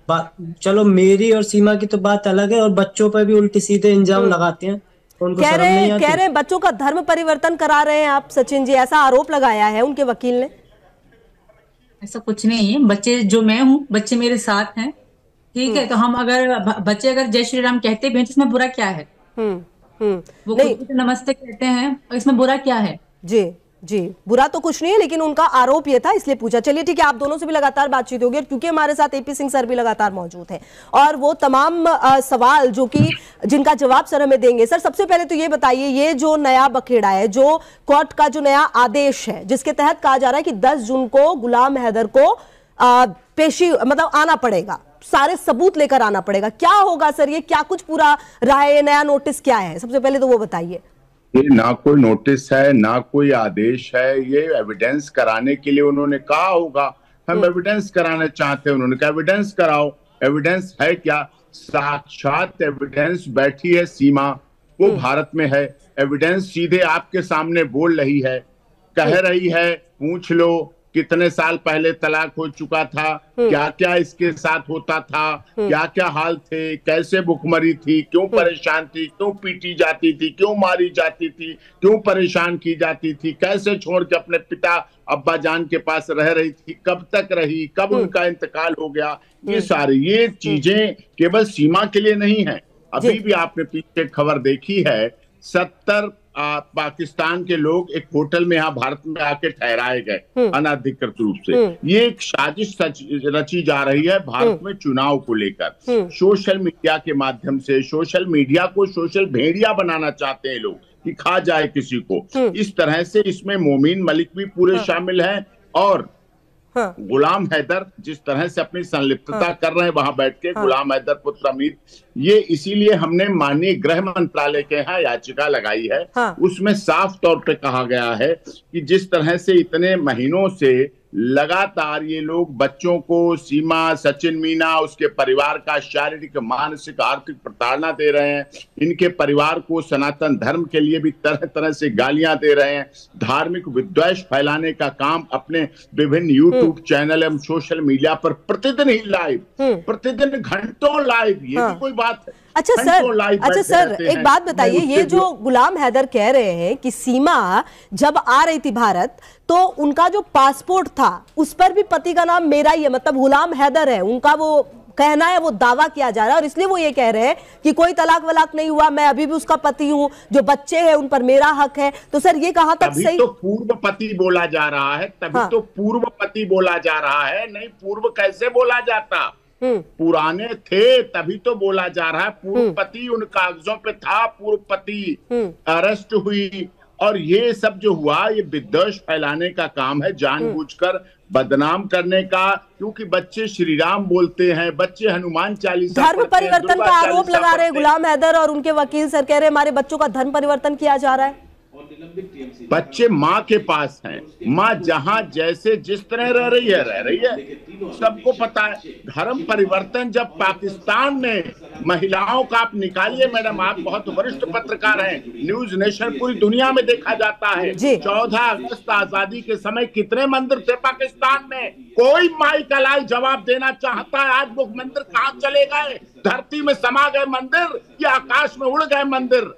चलो मेरी और सीमा की तो बात अलग है, और बच्चों पर भी उल्टे सीधे इल्जाम लगाते हैं, तो उनको शर्म नहीं कह आती? रहे हैं बच्चों का धर्म परिवर्तन करा रहे हैं आप सचिन जी, ऐसा आरोप लगाया है उनके वकील ने। ऐसा कुछ नहीं है। बच्चे जो मैं हूँ, बच्चे मेरे साथ हैं। ठीक हम्म है, तो हम अगर बच्चे अगर जय श्री राम कहते भी हैं तो इसमें बुरा क्या है? हम्म हम्म। वो खुद नहीं, भी तो नमस्ते कहते हैं, और इसमें बुरा क्या है? जी जी, बुरा तो कुछ नहीं है, लेकिन उनका आरोप ये था इसलिए पूछा। चलिए ठीक है, आप दोनों से भी लगातार बातचीत होगी, और क्योंकि हमारे साथ एपी सिंह सर भी लगातार मौजूद हैं और वो तमाम सवाल जो कि जिनका जवाब सर हमें देंगे। सर सबसे पहले तो ये बताइए, ये जो नया बखेड़ा है, जो कोर्ट का जो नया आदेश है जिसके तहत कहा जा रहा है कि 10 जून को गुलाम हैदर को पेशी मतलब आना पड़ेगा, सारे सबूत लेकर आना पड़ेगा, क्या होगा सर? ये क्या कुछ पूरा रहा है, ये नया नोटिस क्या है? सबसे पहले तो वो बताइए। ये ना कोई नोटिस है, ना कोई आदेश है, ये एविडेंस कराने के लिए उन्होंने कहा होगा। हम एविडेंस कराना चाहते हैं, उन्होंने कहा एविडेंस कराओ। एविडेंस है क्या? साक्षात एविडेंस बैठी है सीमा, वो भारत में है। एविडेंस सीधे आपके सामने बोल रही है, कह रही है पूछ लो कितने साल पहले तलाक हो चुका था, क्या क्या इसके साथ होता था, क्या क्या हाल थे, कैसे भुखमरी थी, क्यों परेशान थी, क्यों पीटी जाती थी, क्यों मारी जाती थी, क्यों परेशान की जाती थी, कैसे छोड़ के अपने पिता अब्बा जान के पास रह रही थी, कब तक रही, कब उनका इंतकाल हो गया। ये चीजें केवल सीमा के लिए नहीं है। अभी भी आपने पीछे खबर देखी है, 70 पाकिस्तान के लोग एक होटल में यहाँ भारत में आके ठहराए गए अनाधिकृत रूप से। ये एक साजिश रची जा रही है भारत में चुनाव को लेकर। सोशल मीडिया के माध्यम से सोशल मीडिया को सोशल भेड़िया बनाना चाहते हैं लोग कि खा जाए किसी को। इस तरह से इसमें मोमीन मलिक भी पूरे शामिल हैं, और गुलाम हैदर जिस तरह से अपनी संलिप्तता कर रहे हैं वहां बैठ के, गुलाम हैदर पुत्र अमीर, ये इसीलिए हमने माननीय गृह मंत्रालय के यहाँ याचिका लगाई है। उसमें साफ तौर पे कहा गया है कि जिस तरह से इतने महीनों से लगातार ये लोग बच्चों को, सीमा, सचिन, मीना, उसके परिवार का शारीरिक, मानसिक, आर्थिक प्रताड़ना दे रहे हैं, इनके परिवार को सनातन धर्म के लिए भी तरह तरह से गालियां दे रहे हैं, धार्मिक विद्वेष फैलाने का काम अपने विभिन्न यूट्यूब चैनल एवं सोशल मीडिया पर प्रतिदिन ही लाइव, प्रतिदिन घंटों लाइव, ये भी कोई बात है? अच्छा सर एक बात बताइए, ये जो गुलाम हैदर कह रहे हैं कि सीमा जब आ रही थी भारत तो उनका जो पासपोर्ट था उस पर भी पति का नाम मेरा ही है, मतलब गुलाम हैदर है उनका, वो कहना है, वो दावा किया जा रहा है, और इसलिए वो ये कह रहे हैं कि कोई तलाक वलाक नहीं हुआ, मैं अभी भी उसका पति हूं, जो बच्चे हैं उन पर मेरा हक है। तो सर ये कहां तक सही? तो पूर्व पति बोला जा रहा है, तभी तो पूर्व पति बोला जा रहा है, नहीं पूर्व कैसे बोला जाता? पुराने थे तभी तो बोला जा रहा है। पूर्व पति उन कागजों पे था, पूर्व पति अरेस्ट हुई, और ये सब जो हुआ ये विद्वेष फैलाने का काम है, जानबूझकर बदनाम करने का। क्योंकि बच्चे श्री राम बोलते हैं, बच्चे हनुमान चालीसा, धर्म परिवर्तन का आरोप लगा रहे हैं गुलाम हैदर, और उनके वकील सर कह रहे हैं हमारे बच्चों का धर्म परिवर्तन किया जा रहा है। बच्चे माँ के पास हैं, माँ जहां जैसे जिस तरह रह रही है, सबको पता है। धर्म परिवर्तन जब पाकिस्तान में महिलाओं का, आप निकालिए मैडम, आप बहुत वरिष्ठ पत्रकार हैं, न्यूज नेशन पूरी दुनिया में देखा जाता है। 14 अगस्त आजादी के समय कितने मंदिर थे पाकिस्तान में? कोई माई का लाल जवाब देना चाहता है आज वो मंदिर कहाँ चले गए? धरती में समा गए मंदिर या आकाश में उड़ गए मंदिर?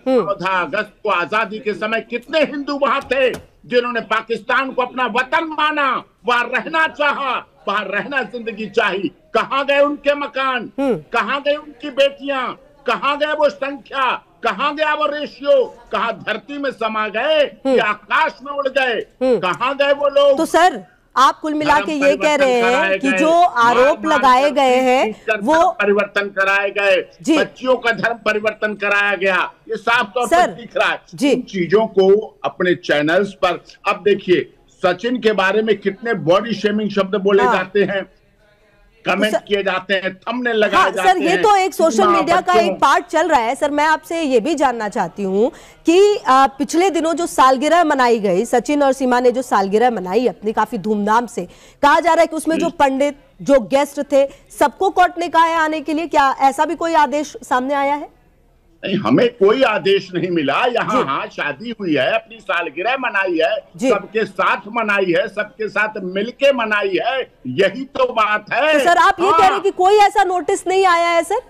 14 अगस्त को आजादी के समय कितने हिंदू वहां थे जिन्होंने पाकिस्तान को अपना वतन माना, वहां रहना चाहा, वहां रहना जिंदगी चाहिए? कहां गए उनके मकान? कहां गए उनकी बेटियां? कहां गए वो संख्या? कहां गया वो रेशियो? कहां धरती में समा गए या आकाश में उड़ गए? कहां गए वो लोग? तो सर आप कुल मिला के ये कह रहे हैं कि जो आरोप लगाए गए हैं वो परिवर्तन कराए गए, बच्चियों का धर्म परिवर्तन कराया गया, ये साफ तौर पर दिख रहा है। इन चीजों को अपने चैनल्स पर, अब देखिए सचिन के बारे में कितने बॉडी शेमिंग शब्द बोले जाते हैं, कमेंट किए जाते हैं, थंबनेल लगाए जाते हैं। सर ये तो एक सोशल मीडिया का एक पार्ट चल रहा है। सर मैं आपसे ये भी जानना चाहती हूँ कि पिछले दिनों जो सालगिरह मनाई गई, सचिन और सीमा ने जो सालगिरह मनाई अपनी काफी धूमधाम से, कहा जा रहा है कि उसमें जो पंडित, जो गेस्ट थे, सबको कोर्ट ने कहा है आने के लिए, क्या ऐसा भी कोई आदेश सामने आया है? नहीं, हमें कोई आदेश नहीं मिला। यहाँ हाँ शादी हुई है, अपनी सालगिरह मनाई है, सबके साथ मनाई है, सबके साथ मिलके मनाई है, यही तो बात है। तो सर आप ये कह रहे हैं कि कोई ऐसा नोटिस नहीं आया है सर?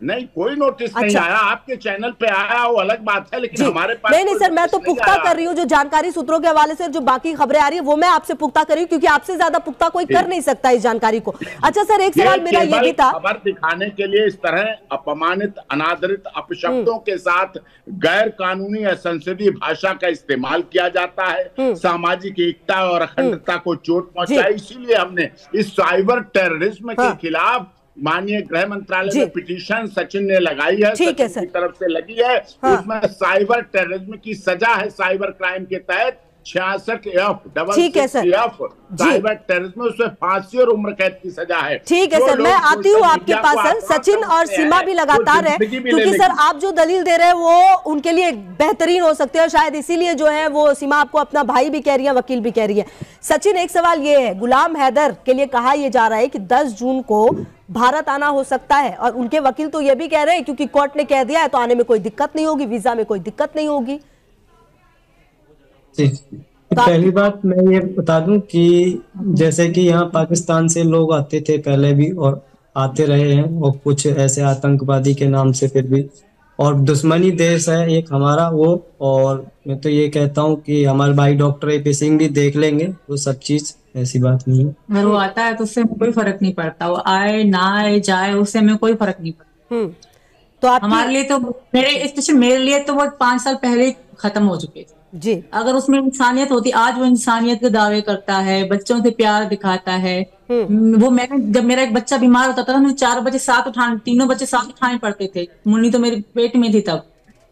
नहीं, कोई नोटिस नहीं आया। आपके चैनल पे आया वो अलग बात है, लेकिन हमारे पास नहीं सर, मैं तो पुख्ता कर रही हूँ, जो जानकारी सूत्रों के हवाले से जो बाकी खबरें आ रही है वो मैं आपसे पुख्ता कर रही हूँ, क्योंकि आपसे ज्यादा पुख्ता कोई कर नहीं सकता इस जानकारी को। अच्छा सर, एक सवाल मेरा ये भी था, खबर दिखाने के लिए इस तरह अपमानित, अनादरित अपशब्दों के साथ गैर कानूनी या संसदीय भाषा का इस्तेमाल किया जाता है, सामाजिक एकता और अखंडता को चोट पहुंचाई। इसीलिए हमने इस साइबर टेररिज्म के खिलाफ माननीय गृह मंत्रालय में पिटीशन सचिन ने लगाई है, सचिन की तरफ से लगी है। उसमें साइबर टेररिज्म की सजा है, साइबर क्राइम के तहत 66F साइबर टेररिज्म, उसमें फांसी और उम्र कैद की सजा है। ठीक है सर, मैं आती हूँ आपके पास सर। सचिन और सीमा भी लगातार है, क्योंकि सर आप जो दलील दे रहे हैं वो उनके लिए बेहतरीन हो सकते हैं, शायद इसीलिए जो है वो सीमा आपको अपना भाई भी कह रही है, वकील भी कह रही है। सचिन, एक सवाल ये है, गुलाम हैदर के लिए कहा यह जा रहा है कि 10 जून को भारत आना हो सकता है, और उनके वकील तो ये भी कह रहे हैं क्योंकि कोर्ट ने कह दिया है तो आने में कोई दिक्कत नहीं होगी, वीजा में कोई दिक्कत नहीं होगी। पहली बात मैं ये बता दूं कि जैसे कि यहाँ पाकिस्तान से लोग आते थे पहले भी और आते रहे हैं, और कुछ ऐसे आतंकवादी के नाम से फिर भी, और दुश्मनी देश है एक हमारा वो। और मैं तो ये कहता हूँ कि हमारे भाई डॉक्टर AP सिंह भी देख लेंगे वो सब चीज, ऐसी बात नहीं है। अगर वो आता है तो उससे कोई फर्क नहीं पड़ता, वो आए ना आए जाए उससे हमें कोई फर्क नहीं पड़ता। तो हमारे लिए तो, स्पेशल मेरे लिए तो वो 5 साल पहले खत्म हो चुके थे जी। अगर उसमें इंसानियत होती, आज वो इंसानियत के दावे करता है, बच्चों से प्यार दिखाता है। वो मैंने, जब मेरा एक बच्चा बीमार होता था, मुझे 4 बच्चे साथ उठाने, तीनों बच्चे साथ उठाने पड़ते थे। मुन्नी तो मेरे पेट में थी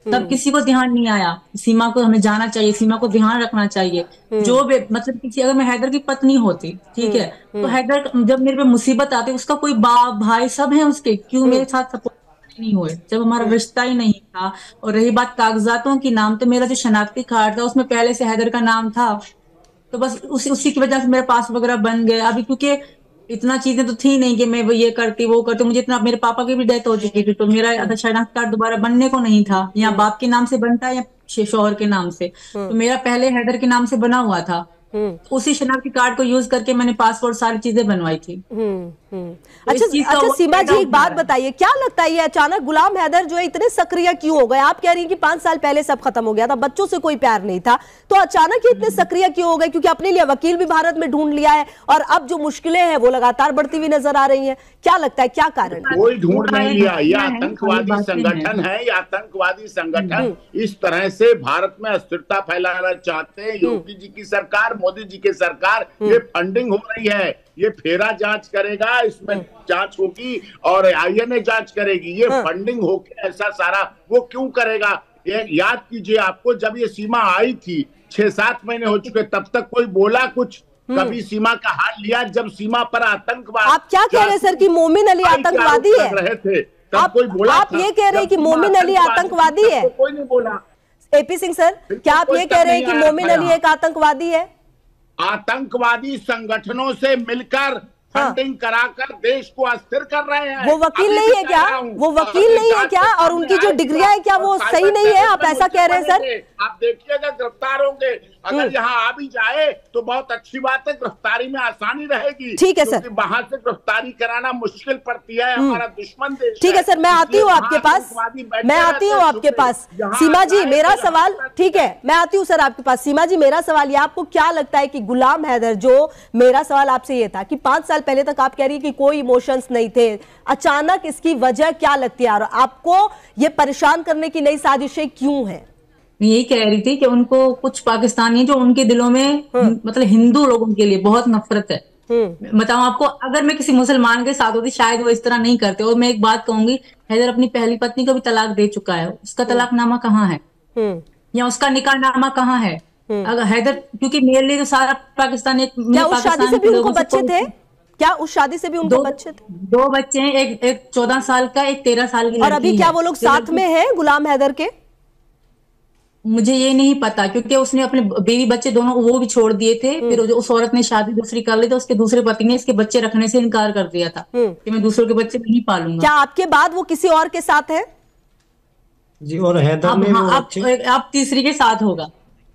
तब किसी को ध्यान नहीं आया। सीमा को हमें जाना चाहिए, सीमा को ध्यान रखना चाहिए। जो मतलब किसी, अगर मैं हैदर की पत्नी होती, ठीक है, तो हैदर जब मेरे पे मुसीबत आती, उसका कोई बाप भाई सब है उसके, क्यों मेरे साथ सपोर्ट नहीं हुए जब हमारा रिश्ता ही नहीं था। और रही बात कागजातों की नाम, तो मेरा जो शनाख्ती कार्ड था उसमें पहले से हैदर का नाम था, तो बस उसी की वजह से मेरे पास वगैरह बन गए। अभी क्योंकि इतना चीजें तो थी नहीं कि मैं वो ये करती वो करती, मुझे इतना, मेरे पापा की भी डेथ हो चुकी थी, तो मेरा शनाख्ती कार्ड दोबारा बनने को नहीं था। या बाप के नाम से बनता है या शौहर के नाम से, तो मेरा पहले हैदर के नाम से बना हुआ था। उसी शनाख्ती कार्ड को यूज करके मैंने पासपोर्ट सारी चीजें बनवाई थी। अच्छा सीमा जी, एक बात बताइए, क्या लगता है ये अचानक गुलाम हैदर जो है इतने सक्रिय क्यों हो गए? आप कह रही हैं कि 5 साल पहले सब खत्म हो गया था, बच्चों से कोई प्यार नहीं था, तो अचानक ये इतने सक्रिय क्यों हो गए? क्योंकि अपने लिए वकील भी भारत में ढूंढ लिया है, और अब जो मुश्किलें हैं वो लगातार बढ़ती हुई नजर आ रही हैं। क्या लगता है, क्या कारण है? कोई ढूंढ नहीं लिया, ये आतंकवादी संगठन है, ये आतंकवादी संगठन इस तरह से भारत में अस्थिरता फैलाना चाहते हैं। योगी जी की सरकार, मोदी जी की सरकार, ये फंडिंग हो रही है, ये फेरा जांच करेगा, इसमें जांच होगी और INA जांच करेगी। ये फंडिंग होके ऐसा सारा वो क्यों करेगा? ये याद कीजिए, आपको जब ये सीमा आई थी 6-7 महीने हो चुके, तब तक कोई बोला कुछ? कभी सीमा का हाल लिया? जब सीमा पर आतंकवाद, आप क्या कह रहे हैं सर कि मोमिन अली आतंकवादी है? रहे थे तब कोई बोला? आप ये कह रहे हैं कि मोमिन अली आतंकवादी है? कोई नहीं बोला। AP सिंह सर, क्या आप ये कह रहे हैं कि मोमिन अली एक आतंकवादी है? आतंकवादी संगठनों से मिलकर फंडिंग कराकर देश को अस्थिर कर रहे हैं। वो वकील नहीं है क्या? वो वकील नहीं है क्या? और उनकी जो डिग्रियां है क्या वो सही नहीं है? आप ऐसा कह रहे हैं सर? आप देखिएगा, गिरफ्तार होंगे। अगर यहाँ आ भी जाए तो बहुत अच्छी बात है, गिरफ्तारी में आसानी रहेगी। ठीक है सर, वहां से गिरफ्तारी कराना मुश्किल पड़ती है, हमारा दुश्मन देश। ठीक है सर, मैं आती हूँ आपके पास, मैं आती हूँ आपके पास। सीमा जी मेरा सवाल, ठीक है मैं आती हूँ सर आपके पास। सीमा जी मेरा सवाल ये, आपको क्या लगता है कि गुलाम हैदर, जो मेरा सवाल आपसे ये था कि 5 साल पहले तक आप कह रही है कि कोई इमोशंस नहीं थे, अचानक इसकी वजह क्या लगती है? और आपको ये परेशान करने की नई साजिशें क्यों हैं? मैं यही कह रही थी कि उनको कुछ पाकिस्तानी जो उनके दिलों में मतलब हिंदू लोगों के लिए बहुत नफरत है। बताऊं आपको, अगर मैं किसी मुसलमान के साथ होती शायद वो इस तरह नहीं करते। और मैं एक बात कहूंगी, हैदर अपनी पहली पत्नी को भी तलाक दे चुका है, उसका तलाकनामा कहाँ है या उसका निकाहनामा कहाँ है? अगर हैदर, क्योंकि मेरे लिए तो सारा पाकिस्तान, क्या उस शादी से भी उनको बच्चे थे? क्या उस शादी से भी उनको बच्चे थे? 2 बच्चे हैं, एक 14 साल का, एक 13 साल की। और अभी क्या वो लोग साथ में हैं गुलाम हैदर के? मुझे ये नहीं पता, क्योंकि उसने अपने बीवी बच्चे दोनों वो भी छोड़ दिए थे। फिर उस औरत ने शादी दूसरी कर ली, तो उसके दूसरे पति ने इसके बच्चे रखने से इनकार कर दिया था कि मैं दूसरों के बच्चे नहीं पालूंगा। क्या आपके बाद वो किसी और के साथ है? जी, और हैदर अब में हाँ, वो अब बच्चे। अब तीसरी के साथ होगा।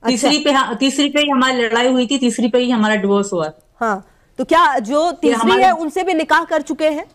अच्छा। तीसरी पे ही हमारी लड़ाई हुई थी, तीसरी पे ही हमारा डिवोर्स हुआ। हाँ, तो क्या जो फिर तीसरी हमारे है उनसे भी निकाह कर चुके हैं?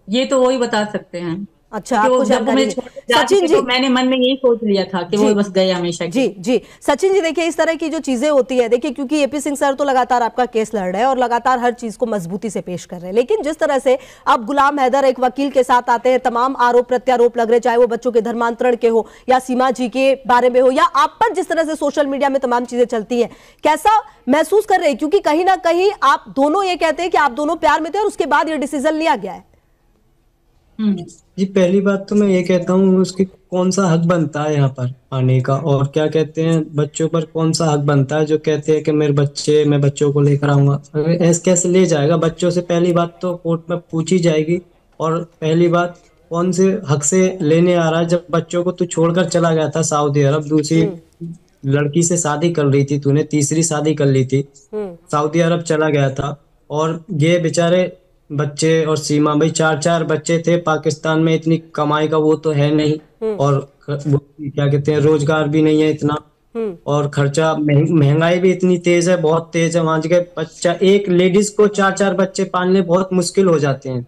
ये तो वो ही बता सकते हैं, अच्छा, क्योंकि आपको वो जब वो जानकारी मुझे नहीं। छोड़ के जा सचिन चुके जी, तो मैंने मन में यही सोच लिया था कि वो जी बस गए हमेशा के जी लिए। जी, सचिन जी देखिए, इस तरह की जो चीजें होती है, देखिए क्योंकि एपी सिंह सर तो लगातार आपका केस लड़ रहे हैं और लगातार हर चीज को मजबूती से पेश कर रहे हैं, लेकिन जिस तरह से अब गुलाम हैदर एक वकील के साथ आते हैं, तमाम आरोप प्रत्यारोप लग रहे, चाहे वो बच्चों के धर्मांतरण के हो या सीमा जी के बारे में हो या आप पर जिस तरह से सोशल मीडिया में तमाम चीजें चलती हैं, कैसा महसूस कर रहे हैं? क्योंकि कहीं ना कहीं आप दोनों ये कहते हैं कि आप दोनों प्यार में थे और उसके बाद ये डिसीजन लिया गया है। जी, पहली बात तो मैं ये कहता हूँ, उसकी कौन सा हक बनता है यहाँ पर आने का, और क्या कहते हैं बच्चों पर कौन सा हक बनता है जो कहते हैं कि मेरे बच्चे, मैं बच्चों को लेकर आऊंगा। अगर ऐसे कैसे ले जाएगा बच्चों से? पहली बात तो कोर्ट में पूछी जाएगी। और पहली बात, कौन से हक से लेने आ रहा है? जब बच्चों को तू छोड़कर चला गया था सऊदी अरब, दूसरी लड़की से शादी कर रही थी, तूने तीसरी शादी कर ली थी, सऊदी अरब चला गया था, और ये बेचारे बच्चे और सीमा भाई, चार चार बच्चे थे। पाकिस्तान में इतनी कमाई का वो तो है नहीं, और वो क्या कहते हैं, रोजगार भी नहीं है इतना, और खर्चा, महंगाई भी इतनी तेज है, बहुत तेज है। वहां जगह बच्चा, एक लेडीज को चार चार बच्चे पालने बहुत मुश्किल हो जाते हैं।